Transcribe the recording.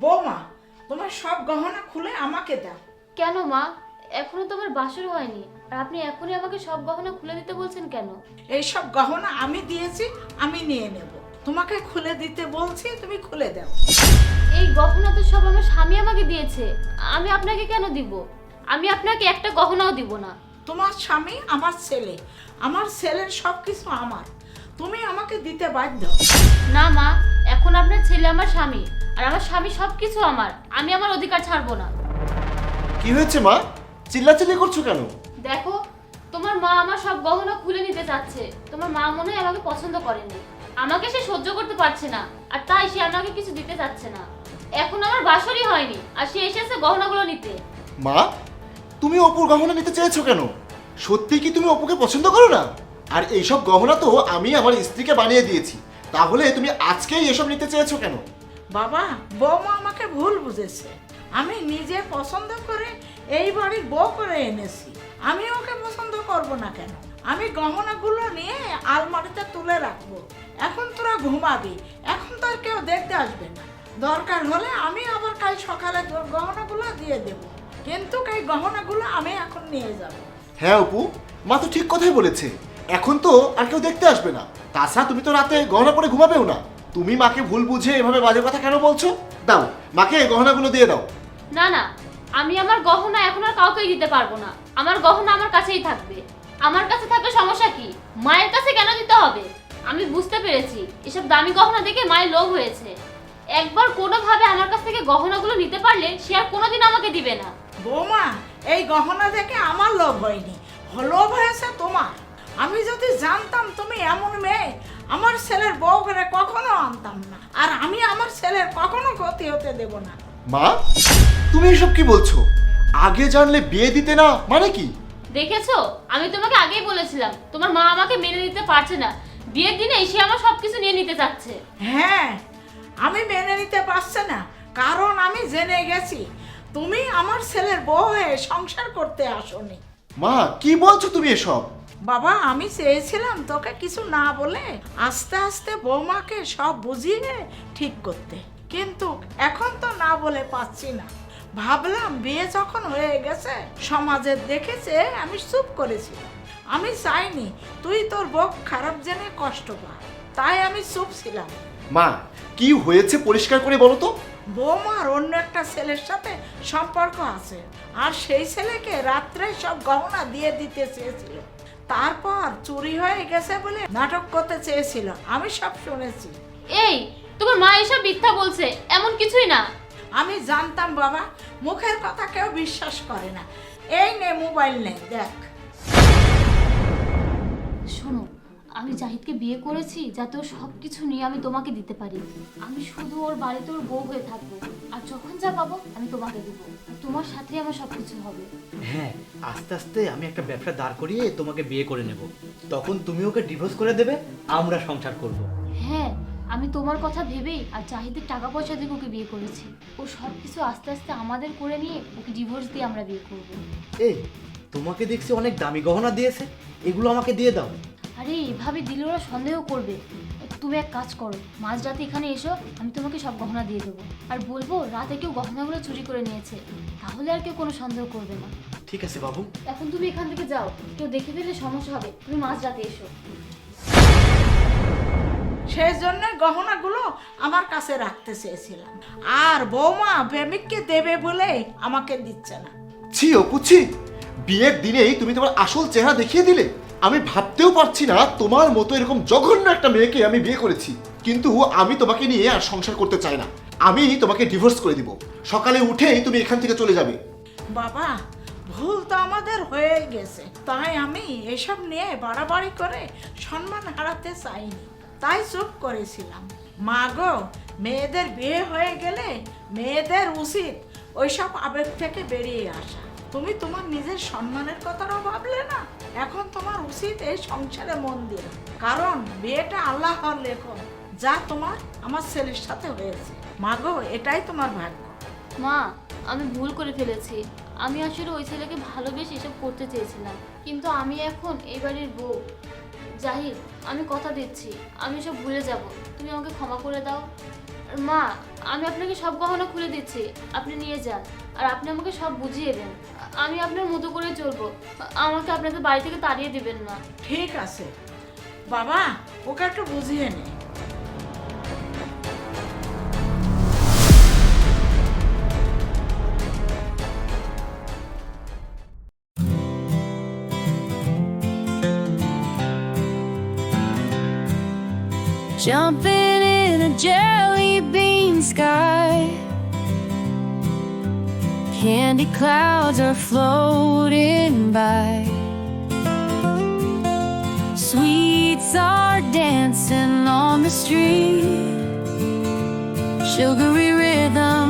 বৌমা, তোমার সব গহনা খুলে আমাকে দাও। কেন মা? এখনো তো আমার বাসর হয়নি, আর আপনি এখনই আমাকে সব গহনা খুলে দিতে বলছেন কেন? এই সব গহনা আমি দিয়েছি, আমি নিয়ে নেব। তোমাকে খুলে দিতে বলছি, তুমি খুলে দাও। এই গহনা তো সব আমার স্বামী আমাকে দিয়েছে, আমি আপনাকে কেন দিব? আমি আপনাকে একটা গহনাও দিব না। তোমার স্বামী আমার ছেলে, আমার ছেলের সব কিছু আমার, তুমি আমাকে দিতে বাধ্য। না মা, এখন আপনার ছেলে আমার স্বামী, আর আমার স্বামী সবকিছু আমার, আমি আমার অধিকার ছাড়বো না। কি হয়েছে মা? চিল্লাচিল্লি করছো কেন? দেখো, তোমার মা আমার সব গহনা খুলে নিতে চাচ্ছে। তোমার মা মনে হয় আমাকে পছন্দ করেনি, আমাকে সে সহ্য করতে পারছে না, আর তাই সে আমাকে কিছু দিতে চাচ্ছে না। এখন আমার বাসরই হয়নি, আর সে এসেছে গহনাগুলো নিতে। মা, তুমি অপুর গহনা নিতে চেয়েছো কেন? সত্যি কি তুমি অপুকে পছন্দ করো না? আর এইসব গহনা তো আমি আমার স্ত্রীকে বানিয়ে দিয়েছি, তাহলে তুমি আজকেই এসব নিতে চেয়েছো কেন? বাবা, বৌমা আমাকে ভুল বুঝেছে। আমি নিজে পছন্দ করে এই বাড়ির বউ করে এনেছি, আমি ওকে পছন্দ করব না কেন? আমি গহনাগুলো নিয়ে আলমারিতে তুলে রাখবো। এখন তোরা ঘুমাবি, এখন তো আর কেউ দেখতে আসবে না। দরকার হলে আমি আবার কাল সকালে গহনাগুলো দিয়ে দেব, কিন্তু এই গহনাগুলো আমি এখন নিয়ে যাব। হ্যাঁ অপু, মা তো ঠিক কথাই বলেছে। এখন তো আর কেউ দেখতে আসবে না, তাছাড়া তুমি তো রাতে গহনা পরে ঘুমাবেও না। তুমি মাকে ভুল বুঝে এভাবে বাজে কথা কেন বলছো? দাও, মাকে গহনাগুলো দিয়ে দাও। না না, আমি আমার গহনা এখন আর কাউকেই দিতে পারবো না। আমার গহনা আমার কাছেই থাকবে। আমার কাছে থাকলে সমস্যা কি? মায়ের কাছে কেন দিতে হবে? আমি বুঝতে পেরেছি, এসব দামি গহনা দেখে মায়ের লোভ হয়েছে। একবার কোনোভাবে আমার কাছ থেকে গহনাগুলো নিতে পারলে সে আর কোনোদিন আমাকে দিবে না। বৌমা, এই গহনা দেখে আমার লোভ হয়নি, লোভ হয়েছে তোমার। আমি যদি জানতাম তুমি এমন মেয়ে, আমার ছেলের বউ করে কখনো আনতাম না, আর আমি আমার ছেলের কখনো ক্ষতি হতে দেব না। মা, তুমি এসব কি বলছো? আগে জানলে বিয়ে দিতে না মানে কি? দেখেছো, আমি তোমাকে আগেই বলেছিলাম তোমার মা আমাকে মেনে নিতে পারছে না। বিয়ের দিনে সে আমার সবকিছু নিয়ে নিতে চাচ্ছে। হ্যাঁ, আমি মেনে নিতে পারছি না, কারণ আমি জেনে গেছি তুমি আমার ছেলের বউ হয়ে সংসার করতে আসোনি। মা, কি বলছো তুমি এসব? বাবা, আমি চেয়েছিলাম তোকে কিছু না বলে আস্তে আস্তে বৌমাকে সব বুঝিয়ে ঠিক করতে, কিন্তু এখন তো না বলে পাচ্ছি না। ভাবলাম বিয়ে যখন হয়ে গেছে, সমাজের দেখেছে, আমি চুপ করেছিলাম। আমি চাইনি তুই তোর বউ খারাপ জেনে কষ্ট পা, তাই আমি চুপ ছিলাম। মা, কি হয়েছে পরিষ্কার করে বলো তো। বৌমার অন্য একটা ছেলের সাথে সম্পর্ক আছে, আর সেই ছেলেকে রাত্রে সব গহনা দিয়ে দিতে চেয়েছিল। তারপর চুরি হয়ে গেছে বলে নাটক করতে চেয়েছিল, আমি সব শুনেছি। এই, তোমার মা এসব মিথ্যা বলছে, এমন কিছুই না। আমি জানতাম বাবা, মুখের কথা কেউ বিশ্বাস করে না। এই নে মোবাইল নে, দেখ। শোনো, আমি জাহিদকে বিয়ে করেছি যাতে ও সবকিছু নিয়ে আমি তোমাকে দিতে পারি। আমি শুধু ওর বাড়িতে ওর বউ হয়ে থাকবো, আর যখন যা পাবো আমি তোমাকে দিব। আর তোমার সাথে আমার সবকিছু হবে। হ্যাঁ, আস্তে আস্তে আমি একটা ব্যবসা দাঁড় করিয়ে তোমাকে বিয়ে করে নেব। তখন তুমি ওকে ডিভোর্স করে দেবে, আমরা সংসার করব। হ্যাঁ, আমি তোমার কথা ভেবেই আর জাহিদের টাকা পয়সা দিয়ে ওকে বিয়ে করেছি। ও সবকিছু আস্তে আস্তে আমাদের করে নিয়ে ওকে ডিভোর্স দিয়ে আমরা বিয়ে করব। এই, তোমাকে দেখছি অনেক দামি গহনা দিয়েছে, এগুলো আমাকে দিয়ে দাও। আরে এভাবে দিলে ওরা সন্দেহ করবে। তুমি এক কাজ করো, মাঝরাতে এখানে এসো, আমি তোমাকে সব গহনা দিয়ে দেবো, আর বলবো রাতে কেউ গহনাগুলো চুরি করে নিয়েছে, তাহলে আর কেউ কোনো সন্দেহ করবে না। ঠিক আছে বাবু। এখন তুমি এখান থেকে যাও, কেউ দেখে ফেললে সমস্যা হবে। তুমি মাঝরাতে এসো। সেই জন্য গহনাগুলো আমার কাছে রাখতে চেয়েছিলাম, আর বৌমা প্রেমিককে দেবে বলে আমাকে দিচ্ছে না। ছি অপু, ছি! বিয়ের দিনেই তুমি তোমার আসল চেহারা দেখিয়ে দিলে। আমি ভাবতেও পারছি না তোমার মতো এরকম জঘন্য একটা মেয়েকে আমি বিয়ে করেছি। কিন্তু আমি তোমাকে নিয়ে আর সংসার করতে চাই না, আমি তোমাকে ডিভোর্স করে দিব। সকালে উঠেই তুমি এখান থেকে চলে যাবে। বাবা, ভুল তো আমাদের হয়ে গেছে, তাই আমি এসব নিয়ে বাড়াবাড়ি করে সম্মান হারাতে চাইনি, তাই চুপ করেছিলাম। মা গো, মেয়েদের বিয়ে হয়ে গেলে মেয়েদের উচিত ওইসব আবেগ থেকে বেরিয়ে আসা। তুমি তোমার নিজের সম্মানের কথাটাও ভাবলে না। এখন তোমার উচিত এই সংসারে মন দিয়ে, কারণ বিয়েটা আল্লাহর লেখন, যা তোমার আমার ছেলের সাথে হয়েছে। মা গো, এটাই তোমার ভাগ্য। মা, আমি ভুল করে ফেলেছি। আমি আসলে ওই ছেলেকে ভালোবেসে এসব করতে চেয়েছিলাম, কিন্তু আমি এখন এই বাড়ির বউ। জাহিদ, আমি কথা দিচ্ছি আমি সব ভুলে যাব, তুমি আমাকে ক্ষমা করে দাও। মা, আমি আপনাকে সব গহনা খুলে দিচ্ছি, আপনি নিয়ে যান। আর আপনি আমাকে সব বুঝিয়ে দেন, আমি আপনার মতো করে চলবো। আমাকে আপনাদের বাড়ি থেকে তাড়িয়ে দিবেন না। ঠিক আছে বাবা, ওকে একটু বুঝিয়ে নে। Jumping in a jelly bean sky, candy clouds are floating by, sweets are dancing on the street, sugary rhythm